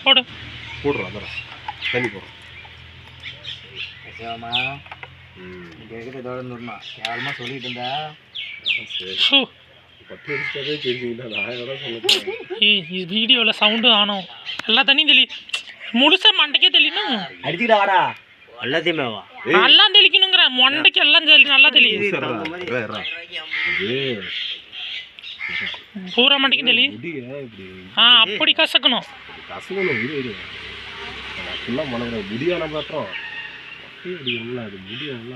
போடு போடுறோம் அதான் தண்ணி போடுறோம். இதோட நூறுமா கேவலமாக சொல்லிட்டு இருந்தா பட்டு அடிச்சாவே தெரிஞ்சுக்கிட்டா நான் கூட சொல்ல வீடியோவில் சவுண்டு ஆனோம். எல்லா தண்ணியும் தெளி முழுசா மண்டைக்கே தெளியணும். அடிச்சுக்கிட்டா வாடா எல்லாத்தையுமே வா எல்லாம் தெளிக்கணுங்கிற மண்டைக்கு எல்லாம் நல்லா தெளியுது. பூரா மண்டைக்கும் தெளி. அப்படி கசக்கணும். கசக்கணும் இது ஃபுல்லாக மனதில் முடியான மாற்றம் இப்படி இல்லை அது முடியல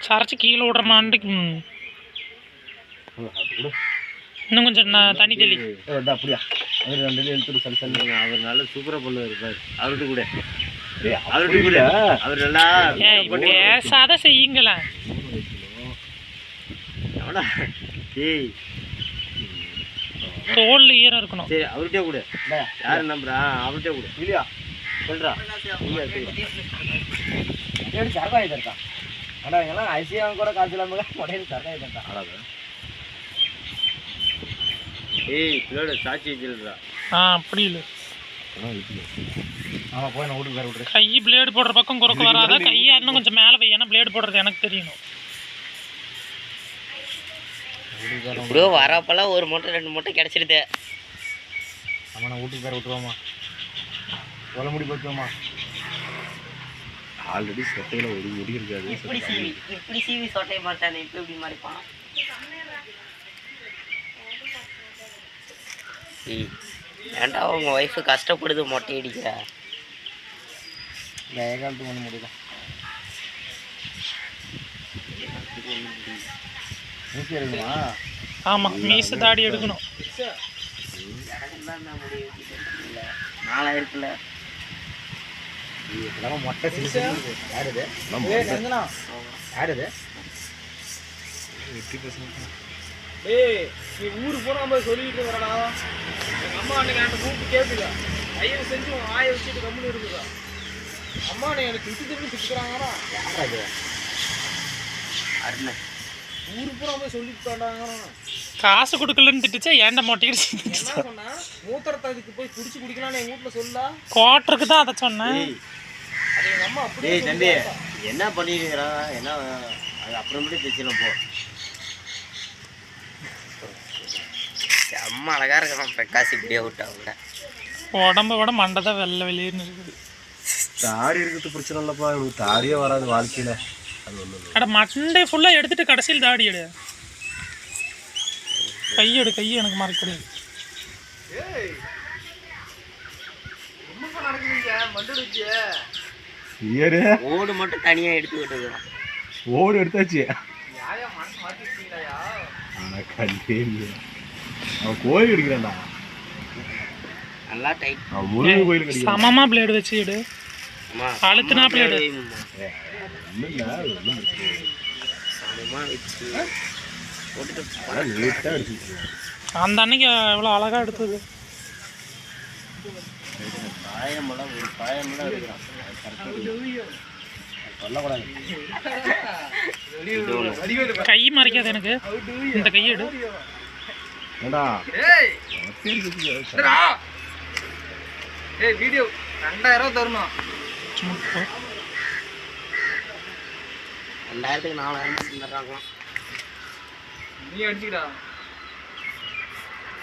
சரைச்சி கீழே விடுற மண்டைக்கு இன்னும் கொஞ்சம் தண்ணி தெளி. அப்படியா அவர் ரெண்டு எழுத்துட்டு சரி சரி அவர் நல்லா சூப்பராக பண்ணுவார் பாரு. அவர்கிட்ட கூட அவர் நல்லா பேசாத செய்யுங்களேன். ஏய் தோல்ல ஈரம் இருக்கணும். சரி அவர்கிட்ட கூட யாரு நம்புறா அவர்கிட்ட கூட இல்லையா சொல்றா சரக்காய் தரா அடா எல்லாம் ஐசியாக கூட காசு இல்லாமல் உடனே சரக்காய் தரா. ஏய் பிள்ளோட சாட்சி வச்சுருக்கா. அப்படி இல்லை ஆமாம் போய் நான் வீட்டுக்கு வேறு விட்றேன். கை பிளேடு போடுற பக்கம் குறுக்க வராத. கையை இன்னும் கொஞ்சம் மேலே வை. ஏன்னா பிளேடு போடுறது எனக்கு தெரியணும். இப்படியோ வரப்பெல்லாம் ஒரு மூட்டை 2 மூட்டை கிடச்சிடுது. ஆமாம் நான் வீட்டுக்கு வேறு விட்டுருவோம்மா. கொலை முடி போட்டுருவோம்மா. ஆல்ரெடி சொட்டையில் ஒரு முடி இருக்காது. இப்படி சீவி சொட்டைய மாட்டானே இப்போ இப்படி மாதிரிப்பான். ஏன்டா உங்கள் ஒய்ஃபு கஷ்டப்படுது மொட்டை அடிக்கிற. இந்த ஏகாலத்துக்கு ஒன்று முடியல. மூச்சு எடுக்கணுமா? ஆமாம் மீச தாடி எடுக்கணும். நாளாக இருக்குல்ல மொட்டை யாருது யாருது? ஏய் நீ ஊருக்கு போனால் போய் சொல்லிட்டு வரடா. எங்கள் அம்மா அன்னைக்கு என்கிட்ட கூப்பிட்டு கேட்குதா ஐயோ செஞ்சு ஆய வச்சுட்டு கம்முன்னு இருக்குதா. அம்மா நீ எனக்கு திட்டு திட்டுறாங்கடா. யாராது அருண் ஊருக்கு போனால் போய் சொல்லிட்டு வந்தாங்க. காசு கொடுக்கலன்னு திட்டுச்சா ஏன்டா மொட்டையடிச்சு என்ன சொன்னா மூத்திரத்தை அதுக்கு போய் குடிச்சு குடிக்கலான்னு எங்கள் வீட்டில் சொல்லா. குவார்ட்டருக்கு தான் அதை சொன்னேன். அது எங்கள் அம்மா அப்படியே தம்பி என்ன பண்ணிருக்கிறா என்ன அது அப்புறமேட்டு பேசலாம் போ. அம்மா அழகா இருக்கலாம் பிரகாஷ் இப்படியே விட்டாங்க. உடம்ப விட மண்டை தான் வெள்ளை வெளியேன்னு இருக்குது. தாடி இருக்கிறது பிரச்சனை இல்லைப்பா. எனக்கு தாடியே வராது வாழ்க்கையில். அது ஒன்று அட மண்டை ஃபுல்லாக எடுத்துட்டு கடைசியில் தாடி எடு. கையெடு கையை எனக்கு மறக்கிறது. ஓடு மட்டும் தனியா எடுத்து விட்டுக்கலாம். ஓடு எடுத்தாச்சு. அவன் கோயில் அடிக்கிறான்டா. நல்லா டைட் அவன் முருகன் கோயிலுக்கு அடிக்கிறான். சமமா பிளேடு வச்சு எடு. அழுத்துனா பிளேடு ஒன்றும் இல்லை ஒன்றும் சமமா வச்சு போட்டுட்டு நீட்டாக அடிச்சுட்டு அந்த அன்னைக்கு எவ்வளோ அழகா எடுத்தது. பாயமெல்லாம் ஒரு பாயமெல்லாம் எடுக்கிறான். சொல்லக்கூடாது. கை மறைக்காது எனக்கு. இந்த கையெடு. ஏண்டா ஏய் வீடியோ 2000 தரணும். 2000க்கு 4000 தர்றாங்க. நீ அடிச்சுடா.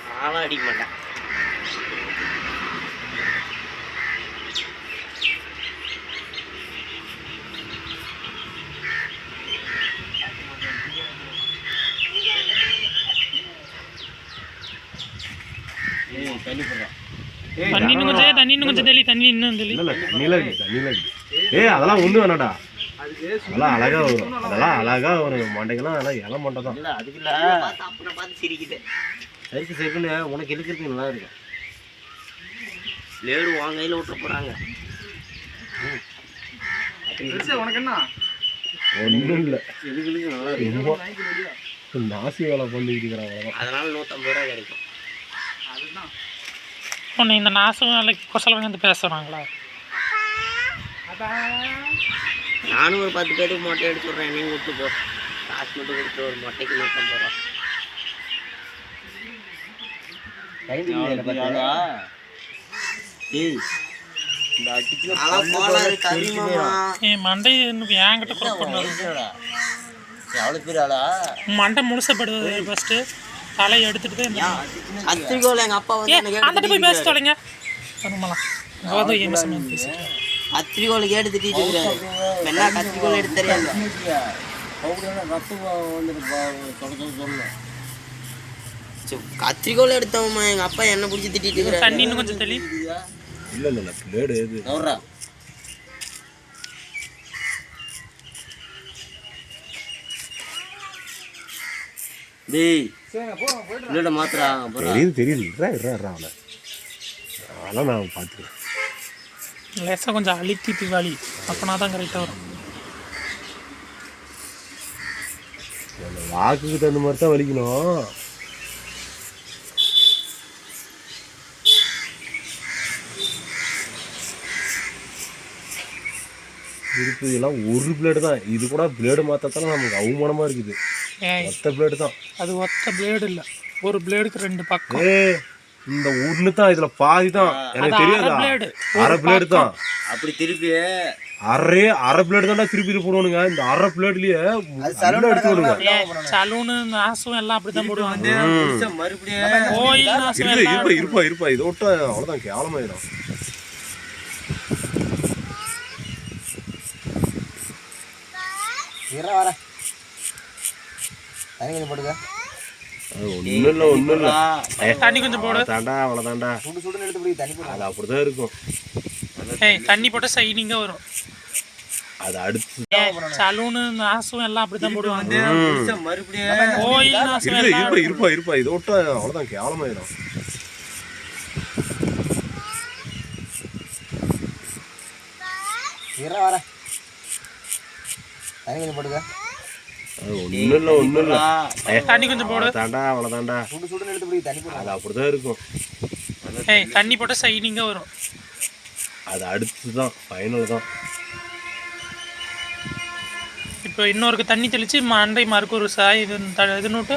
நானும் அடிக்க மாட்டேன். தண்ணி இன்னும் கொஞ்சம் தெளி. தண்ணி இன்னும் தெளி. அதெல்லாம் ஒண்ணு வேணாடா. அதெல்லாம் அழகா வரும். அதெல்லாம் அழகா வரும். மண்டைக்கெல்லாம் அதெல்லாம் இலை மண்டை தான். இல்லை அதுக்கு இல்லை அப்புறம் பார்த்து சிரிக்குது. சைக்கு சைக்குன்னு உனக்கு இழுக்கிறதுக்கு நல்லா இருக்கு. லேடு வாங்கையில் விட்டு போகிறாங்க. உனக்கு என்ன ஒன்றும் இல்லை. இழுக்கிறதுக்கு நல்லா இருக்கு. நாசி வேலை பண்ணிக்கிட்டு இருக்கிறாங்க. அதனால 150 ரூபா கிடைக்கும். அதுதான் ஒன்று இந்த நாசம் வேலைக்கு கொசலம் வந்து பேசுகிறாங்களா. நானும் ஒரு 10 பேருக்கு மொட்டை எடுத்து விட்றேன். நீங்கள் விட்டு போ. காசு மட்டும் கொடுத்து ஒரு மொட்டைக்கு 150 ரூபா. ஏய் இந்த அடிச்சுல கோளாறு கறி மாமா என் மண்டை என்கிட்ட கூட பண்ணாது. எவ்வளோ பெரிய ஆளா மண்டை முழுசப்படுவது ஃபர்ஸ்ட் தலையை எடுத்துட்டு தான் கத்திரிக்கோள் எங்கள் அப்பா வந்து எனக்கு அந்த போய் பேச தொலைங்க வருமாலாம் அவ்வளோ ஏமசம் பேசிட்டு கத்திரிக்கோள் கேட்டு திட்டிட்டு இருக்கிறாரு என்ன கத்திரிக்கோள் எடுத்து தெரியாது கத்திரிக்கோள் எடுத்தவம்மா எங்கள் அப்பா என்ன பிடிச்சி திட்டிட்டு இருக்கிறாரு தண்ணி இன்னும் கொஞ்சம் தெளி. இல்லை இல்லை இல்லை பிளேடு எது டேய் இல்லைடா மாத்திரா தெரியுது தெரியுது அவனை அதெல்லாம் நான் பார்த்துக்கிறேன். லேசாக கொஞ்சம் அழுத்தி திவாலி அப்போனா தான் கரெக்டாக வரும். அந்த வாக்குக்கு தகுந்த மாதிரி தான் வலிக்கணும். இருக்குது எல்லாம் ஒரு பிளேடு தான். இது கூட பிளேடு மாற்றத்தால நமக்கு அவமானமாக இருக்குது. ஒத்த பிளேடு தான் அது. ஒத்த பிளேடு இல்லை, ஒரு பிளேடுக்கு 2 பக்கம். இந்த ஒன்று தான் இதில் பாதி தான். எனக்கு தெரியாதா? அரை பிளேடு தான். அப்படி திருப்பி அரை பிளேடு தான்டா திருப்பி போடுவானுங்க. இந்த அரை பிளேட்லயே எடுத்துக்கணுங்க. சலூனு நாசும் எல்லாம் அப்படித்தான் போடுவாங்க. மறுபடியும் கோயில் நாசும் எல்லாம் இருப்பா இதை விட்டா அவ்வளோதான் கேவலமாயிடும். ஒன்றும் இல்லை தண்ணி கொஞ்சம் போடு. தாண்டா அவ்வளோதாண்டா, அது அப்படிதான் இருக்கும். தண்ணி போட்டா சைனிங்கா வரும். அது அடுத்து சலூனு நாசும் எல்லாம் அப்படித்தான் போடுவாங்க. மறுபடியும் கோயில் நாசும் எல்லாம் இருப்பா இதை விட்டா அவ்வளோதான் கேவலமாயிடும். ஒன்றும் இல்லை தண்ணி கொஞ்சம் போடு. தாண்டா அவ்வளோதாண்டா, அது அப்படிதான் இருக்கும். தண்ணி போட்டா சைனிங்கா வரும். அது அடுத்து தான் ஃபைனல் தான். இப்போ இன்னொருக்கு தண்ணி தெளிச்சு மண்டை மார்க்கு ஒரு இது நோட்டு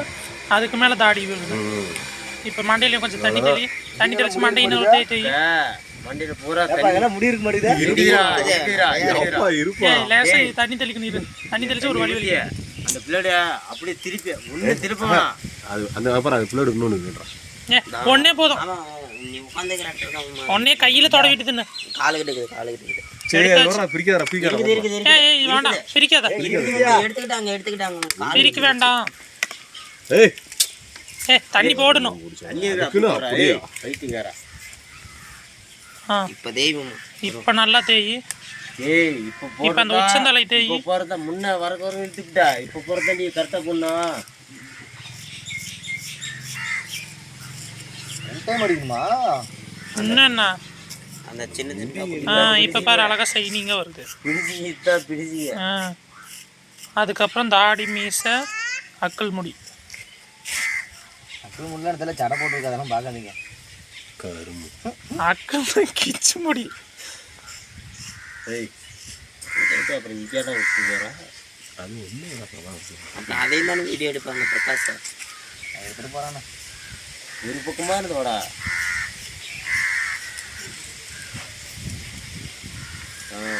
அதுக்கு மேலே தாடி விழுது. இப்போ மண்டையில கொஞ்சம் தண்ணி தெளிச்சு மண்டை இன்னொரு தேய் வண்டியில பூரா முடி இருக்க மாட்டேங்குது. லேசா தண்ணி தெளிக்கணும். தண்ணி தெளிச்சு ஒரு வழி வலி. அந்த பிளேடு அப்படியே திருப்பி ஒண்ணு திருப்பமா அது அந்த அப்புறம் அது பிளேடு இன்னொன்று ஒன்னே போதும். நீ உட்காந்துக்கிறான் ஒன்னே கையில தொடவிட்டு தின்னு. காலுக்கிட்டு சரி பிரிக்காத வேண்டாம் பிரிக்காத. எடுத்துக்கிட்டாங்க பிரிக்க வேண்டாம். தண்ணி போடணும். இப்ப தெய்வம் இப்ப நல்லா தேய். இப்ப அந்த உச்சந்தலை தேய். போறத முன்ன வரக்கு எடுத்துக்கிட்டா இப்ப போறத நீ கரெக்டா பண்ணா என்ன அந்த சின்ன இப்ப பாரு அழகா சைனிங்கா வருது. பிடிச்சி அதுக்கப்புறம் தாடி மீசை அக்கல் முடி. சடை போட்டு அதெல்லாம் பார்க்காதீங்க. அக்கல் கிச்சு முடி. அப்புறம் விஜயா விட்டு போறேன். அதையும் தானே வீடியோ எடுப்பாங்க பிரகாஷ் சார். எடுத்துட்டு போறானே ஒரு பக்கமா இருந்தோடா.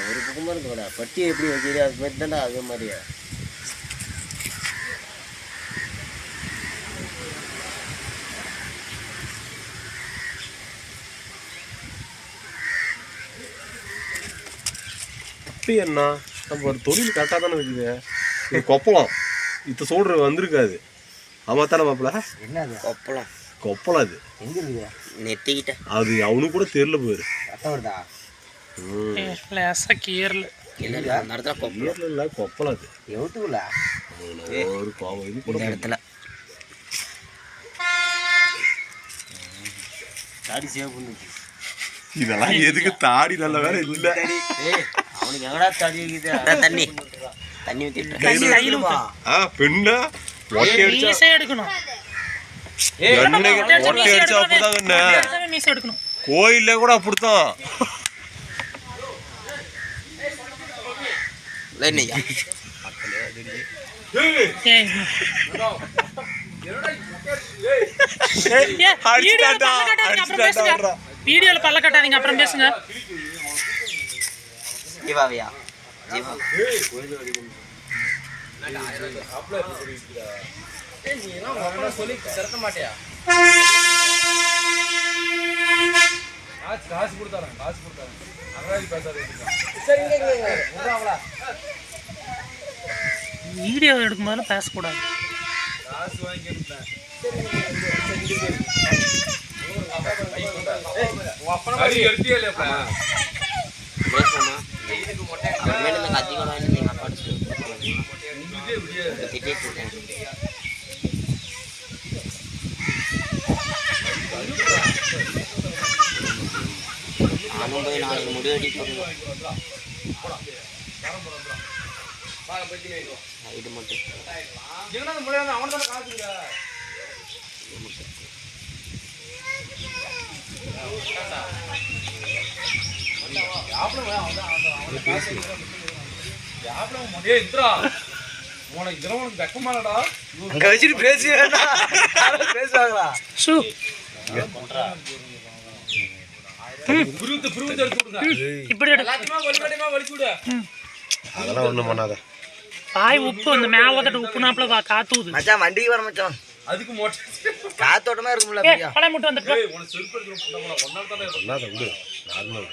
ஒரு பக்கமா இருந்தோடா. பட்டி எப்படி வைக்கிறியா அது மாதிரி தான்டா. அதே மாதிரியா என்ன நம்ம ஒரு தொழில் கரெக்டாக தானே இருக்குது. இது கொப்பளம் இத்த சொல்ற வந்திருக்காது. ஆமாம் தானே மாப்பிள்ள? என்னது கொப்பளம் அது எங்க இருக்குது? நெத்திக்கிட்ட அது அவனுக்கு கூட தெரியல போயிரு. லேசா கீரல் இல்லை கொப்பளம் அது எவ்வளோக்குள்ள ஒரு பாவம் இது கூட இடத்துல தாடி சேவ் பண்ணுச்சு. இதெல்லாம் எதுக்கு தாடி நல்ல வேலை இல்லை. அவனுக்கு எங்கடா தண்ணி இருக்குது? தண்ணி பெண்ணா எடுக்கணும். கோயில்ல கூட அப்படித்தான். வீடியோவில் பல்ல கட்டாதீங்க, அப்புறம் பேசுங்க. ஜீவாவியா ஜீவா சொல்லி திறக்க மாட்டியா? காசு கொடுத்தாரன் அங்கராஜ் பேசாத. வீடியோ எடுக்கும் போதெல்லாம் பேசக்கூடாது. காசு வாங்கி நானும் போய் நாளைக்கு முடிவு அடிக்க இது மட்டும் அவன் தானே காசு அங்க வச்சுட்டு பேசுவாங்களா? இப்படி அதெல்லாம் ஒண்ணும் பண்ணாத. பாய் உப்பு அந்த மேல வந்துட்டு உப்பு நாப்புல காத்துது. மச்சான் வண்டிக்கு வர மச்சான். அதுக்கு காத்தோட்டமா இருக்கும்ல. பழைய முட்டை வந்துட்டு பண்ணாத விடு. நார்மல்.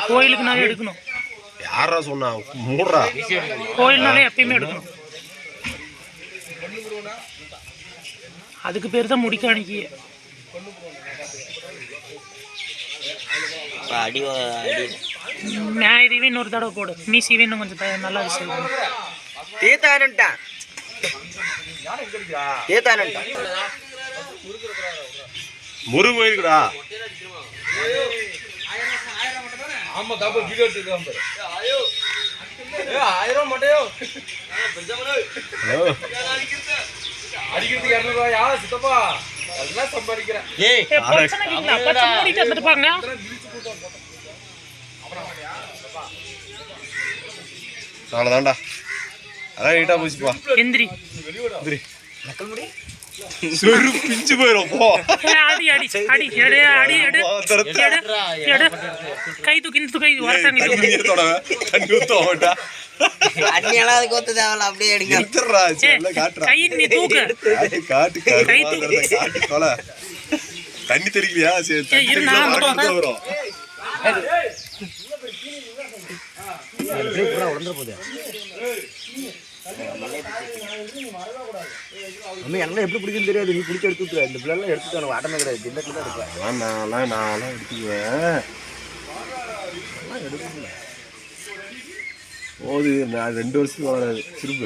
கோயிலுக்கு நாளே எடுக்கணும். யாரா சொன்னா? மூடுறா. கோயில்னாலே எப்பயுமே எடுக்கணும். அதுக்கு பேர் தான் முடிக்காணிக்கு. மேயதீவே இன்னொரு தடவை போடு. மீசிவே இன்னும் கொஞ்சம் நல்லா செய்யணும். தீத்தானுட்டான் முருகு போயிருக்குடா. ஆமா தாப்பா வீடியோ எடுத்துக்கலாம் பாரு. 1000 மட்டையோ அடிக்கிறதுக்கு 200 ரூபாயா சித்தப்பா? அதெல்லாம் சம்பாதிக்கிறேன். அவ்வளோதான்டா. அதான் நீட்டா போச்சுப்பா. எந்திரி பிஞ்சு போயிடும். அடி அடி அடி எடு அடி எடு எடு கை தூக்கி கை வரட்டாங்க. தண்ணி ஊத்தா அண்ணியெல்லாம் அதுக்கு ஒத்து தேவையில்ல, அப்படியே எடுங்க. கை நீ தூக்கு. காட்டு தண்ணி தெரியலையா? சரி வரும். எப்படி பிடிக்கும் தெரியாது. நீ பிடிச்சி எடுத்து இந்த பிள்ளை எடுத்துட்டு ஆட்டமே கிடையாது. திண்டத்துல தான் எடுப்பேன். நான் எடுத்துக்குவேன். போது நான் 2 வருஷத்துக்கு வராது. திரும்ப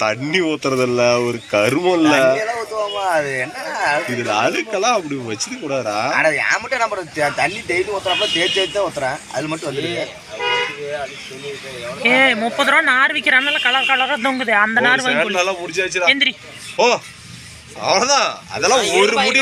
தண்ணி ஊத்துறதில்ல, ஒரு கருமம் இல்ல. இதுல அழுக்கெல்லாம் அப்படி வச்சுக்க கூடாதா? ஏன் மட்டும் நம்ம தண்ணி டெய்லி ஊத்துறப்ப தேய்ச்சி தான் ஊத்துறேன். அது மட்டும் வந்து 30 ரூபா நார் விற்கிறான். கலர் கலரா தொங்குது. அந்த நார் வாங்கி நல்லா முடிச்சாச்சு. எந்திரி. ஓ அவ்வளவுதான். அதெல்லாம் ஒரு முடி